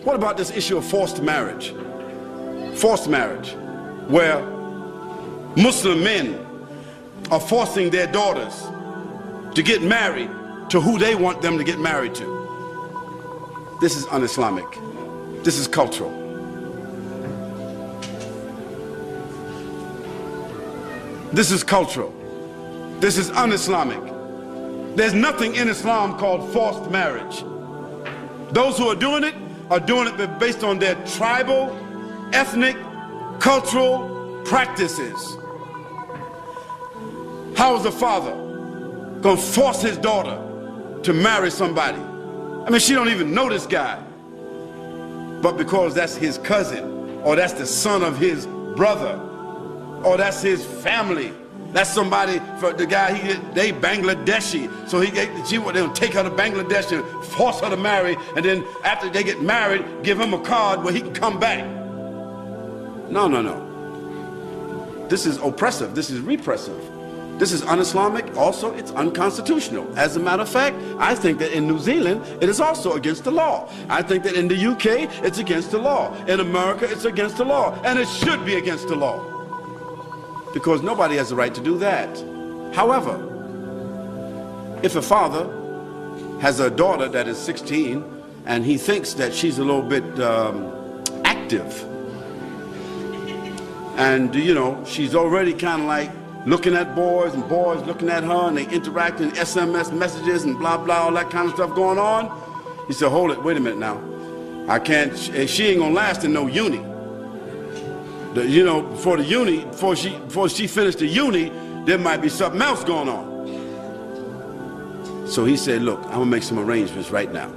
What about this issue of forced marriage? Forced marriage, where Muslim men are forcing their daughters to get married to who they want them to get married to. This is un-Islamic. This is cultural. This is cultural. This is un-Islamic. There's nothing in Islam called forced marriage. Those who are doing it based on their tribal, ethnic, cultural practices. How is a father going to force his daughter to marry somebody? I mean, she don't even know this guy. But because that's his cousin, or that's the son of his brother, or that's his family, that's somebody, for the guy, they Bangladeshi, so they'll take her to Bangladesh and force her to marry, and then after they get married, give him a card where he can come back. No, no, no. This is oppressive. This is repressive. This is un-Islamic. Also, it's unconstitutional. As a matter of fact, I think that in New Zealand, it is also against the law. I think that in the UK, it's against the law. In America, it's against the law. And it should be against the law, because nobody has the right to do that. However, if a father has a daughter that is 16 and he thinks that she's a little bit active, and you know, she's already kind of like looking at boys and boys looking at her, and they interact in SMS messages and blah blah, all that kind of stuff going on, he said, hold it, wait a minute now, I can't, she ain't gonna last in no uni. You know, before she finished the uni, there might be something else going on. So he said, look, I'm gonna make some arrangements right now.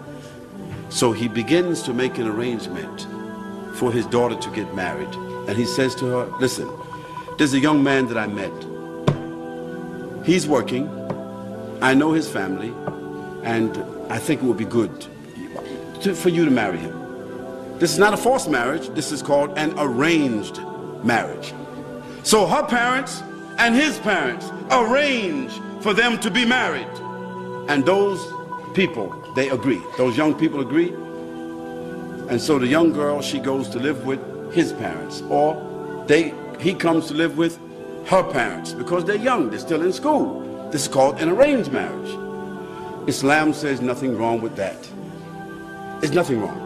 So he begins to make an arrangement for his daughter to get married. And he says to her, listen, there's a young man that I met. He's working, I know his family, and I think it would be good for you to marry him. This is not a forced marriage, this is called an arranged marriage. So her parents and his parents arrange for them to be married. And those people, they agree. Those young people agree. And so the young girl, she goes to live with his parents, or he comes to live with her parents, because they're young, they're still in school. This is called an arranged marriage. Islam says nothing wrong with that. There's nothing wrong.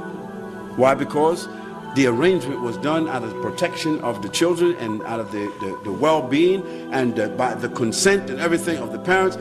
Why? Because the arrangement was done out of the protection of the children and out of the well-being and by the consent and everything of the parents.